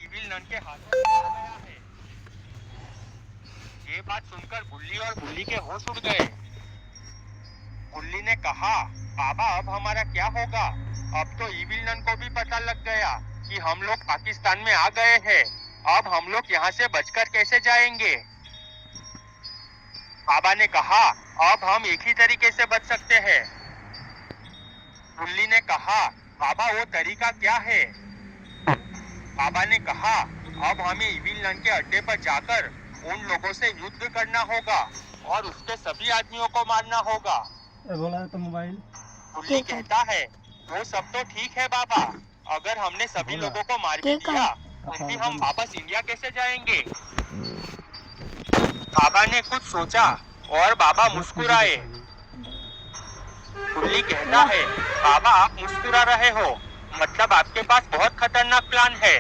Evil none के हाथों में आ गया है। ये बात सुनकर बुल्ली और बुल्ली के होश उड़ गए। बुल्ली ने कहा, बाबा अब हमारा क्या होगा? अब तो इविल नन को भी पता लग गया कि हम लोग पाकिस्तान में आ गए हैं। अब हम लोग यहाँ से बचकर कैसे जाएंगे? बाबा ने कहा, अब हम एक ही तरीके से बच सकते हैं। बुल्ली ने कहा, बाबा वो तरीका क्या है? बाबा ने कहा, अब हमें इविल नन के अड्डे पर जाकर उन लोगों से युद्ध करना होगा और उसके सभी आदमियों को मारना होगा। बोला तो मोबाइल बुल्ली कहता है, वो सब तो ठीक है बाबा, अगर हमने सभी लोगों को मार भी दिया तो भी हम वापस इंडिया कैसे जाएंगे? बाबा ने कुछ सोचा और बाबा मुस्कुराए। बुल्ली कहता है, बाबा आप मुस्कुरा रहे हो, मतलब आपके पास बहुत खतरनाक प्लान है।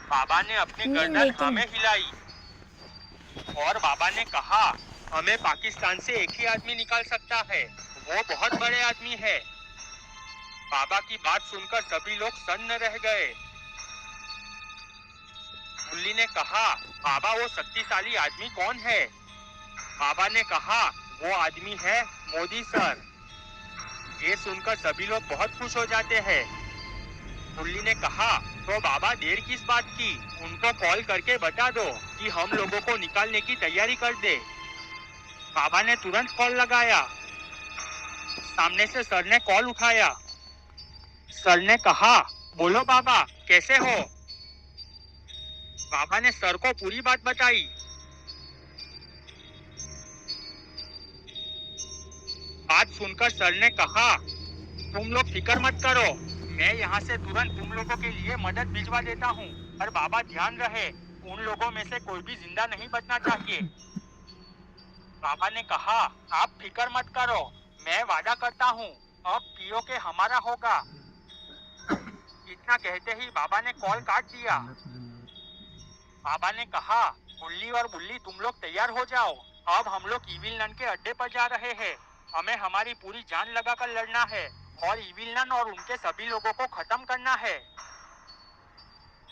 बाबा ने अपनी गर्दन हाँ में हिलाई और बाबा ने कहा, हमें पाकिस्तान से एक ही आदमी निकाल सकता है, वो बहुत बड़े आदमी है। बाबा की बात सुनकर सभी लोग सन्न रह गए। बुल्ली ने कहा, बाबा वो शक्तिशाली आदमी कौन है? बाबा ने कहा, वो आदमी है मोदी सर। ये सुनकर सभी लोग बहुत खुश हो जाते हैं। बुल्ली ने कहा, तो बाबा देर किस बात की, उनको कॉल करके बता दो कि हम लोगों को निकालने की तैयारी कर दे। बाबा ने तुरंत कॉल लगाया। सामने से सर ने कॉल उठाया। सर ने कहा, बोलो बाबा कैसे हो? बाबा ने सर को पूरी बात बताई। बात सुनकर सर ने कहा, तुम लोग फिक्र मत करो, मैं यहाँ से तुरंत तुम लोगों के लिए मदद भिजवा देता हूँ। पर बाबा ध्यान रहे, उन लोगों में से कोई भी जिंदा नहीं बचना चाहिए। बाबा ने कहा, आप फिक्र मत करो, मैं वादा करता हूँ अब पीओके हमारा होगा। इतना कहते ही बाबा ने कॉल काट दिया। बाबा ने कहा, बुल्ली और बुल्ली तुम लोग तैयार हो जाओ, अब हम लोग इविल नन के अड्डे पर जा रहे हैं। हमें हमारी पूरी जान लगाकर लड़ना है और इविल नन और उनके सभी लोगों को खत्म करना है।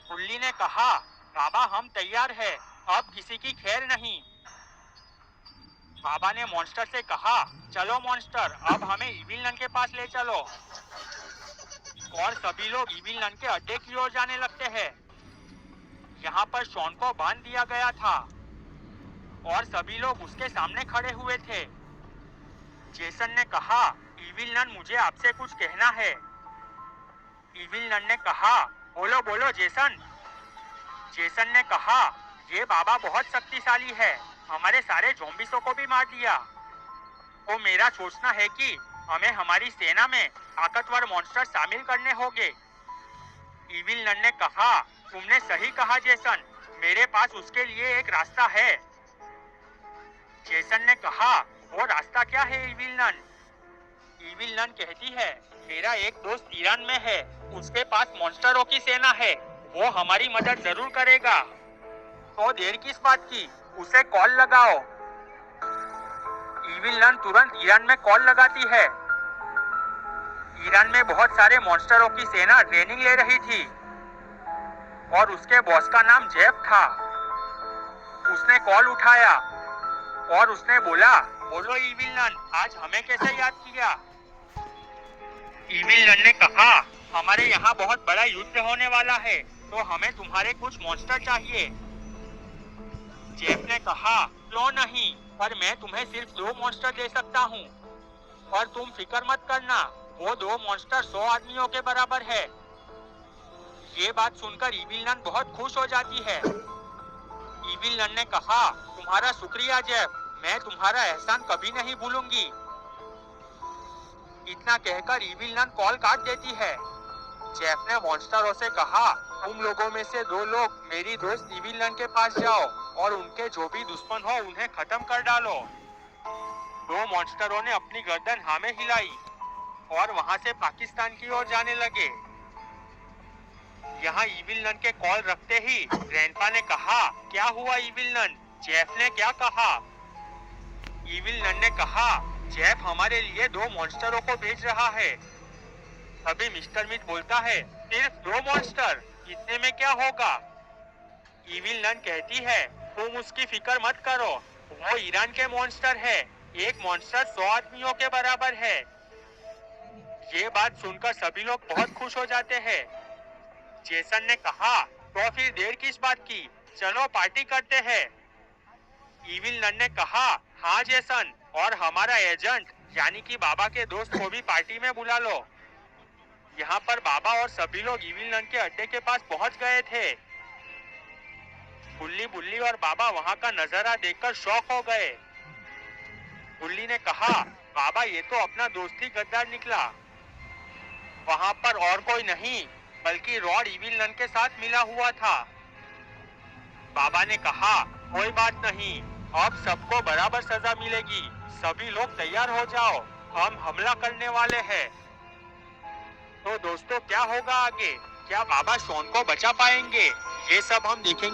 बुल्ली ने कहा, बाबा हम तैयार हैं, अब किसी की खैर नहीं। बाबा ने मॉन्स्टर से कहा, चलो मॉन्स्टर, अब हमें इविल नन के पास ले चलो। और सभी लोग इविल नन के अड्डे की ओर जाने लगते हैं। यहाँ पर शॉन को बांध दिया गया था और सभी लोग उसके सामने खड़े हुए थे। जेसन ने कहा, इविल नन मुझे आपसे कुछ कहना है। इविल नन ने कहा, बोलो बोलो जेसन। जेसन ने कहा, ये बाबा बहुत शक्तिशाली है, हमारे सारे ज़ॉम्बीज़ों को भी मार दिया। तो मेरा सोचना है कि हमें हमारी सेना में ताकतवर मॉन्स्टर शामिल करने होंगे। इविल नन ने कहा, तुमने सही कहा जेसन, मेरे पास उसके लिए एक रास्ता है। जेसन ने कहा, वो रास्ता क्या है इविल नन? इविल नन कहती है, मेरा एक दोस्त ईरान में है, उसके पास मॉन्स्टरों की सेना है, वो हमारी मदद जरूर करेगा। तो देर किस बात की, उसे कॉल लगाओ। इविल नन तुरंत ईरान में कॉल लगाती है। ईरान में बहुत सारे मॉन्स्टरों की सेना ट्रेनिंग ले रही थी और उसके बॉस का नाम जेफ था। उसने कॉल उठाया और उसने बोला, बोलो इविल नन, आज हमें कैसे याद किया? इविल नन ने कहा, हमारे यहाँ बहुत बड़ा युद्ध होने वाला है, तो हमें तुम्हारे कुछ मॉन्स्टर चाहिए। जेफ ने कहा, क्यों नहीं, पर मैं तुम्हें सिर्फ 2 मॉन्स्टर दे सकता हूँ। पर तुम फिक्र मत करना, वो 2 मॉन्स्टर 100 आदमियों के बराबर है। ये बात सुनकर इविल नन बहुत खुश हो जाती है। इविल नन ने कहा, तुम्हारा शुक्रिया जेफ, मैं तुम्हारा एहसान कभी नहीं भूलूंगी। इतना कहकर इविल नन कॉल काट देती है। जेफ ने मॉन्स्टरों से कहा, तुम लोगों में से 2 लोग मेरी दोस्त इविल नन के पास जाओ और उनके जो भी दुश्मन हो उन्हें खत्म कर डालो। 2 मॉन्स्टरों ने अपनी गर्दन हाँ में हिलाई और वहां से पाकिस्तान की ओर जाने लगे। यहाँ इविल नन के कॉल रखते ही ग्रैंडपा ने कहा, क्या हुआ इविल नन, जेफ ने क्या कहा? इविल नन ने कहा, जेफ हमारे लिए 2 मॉन्स्टरों को भेज रहा है। तभी मिस्टर मीट बोलता है, सिर्फ 2 मॉन्स्टर? इतने में क्या होगा? इविल नन कहती है, तुम उसकी फिक्र मत करो, वो ईरान के मॉन्स्टर है। एक मॉन्स्टर 100 आदमियों के बराबर है। ये बात सुनकर सभी लोग बहुत खुश हो जाते हैं। जेसन ने कहा, तो फिर देर किस बात की, चलो पार्टी करते हैं। इविल नन ने कहा, हाँ जेसन, और हमारा एजेंट यानी कि बाबा के दोस्त को भी पार्टी में बुला लो। यहाँ पर बाबा और सभी लोग इविल नन के अड्डे के पास पहुंच गए थे। बुल्ली बुल्ली और बाबा वहाँ का नजारा देखकर शॉक हो गए। बुल्ली ने कहा, बाबा ये तो अपना दोस्ती गद्दार निकला। वहाँ पर और कोई नहीं बल्कि रॉड इविल नन के साथ मिला हुआ था। बाबा ने कहा, कोई बात नहीं, अब सबको बराबर सजा मिलेगी। सभी लोग तैयार हो जाओ, हम हमला करने वाले हैं। तो दोस्तों क्या होगा आगे? क्या बाबा शॉन को बचा पाएंगे? ये सब हम देखेंगे।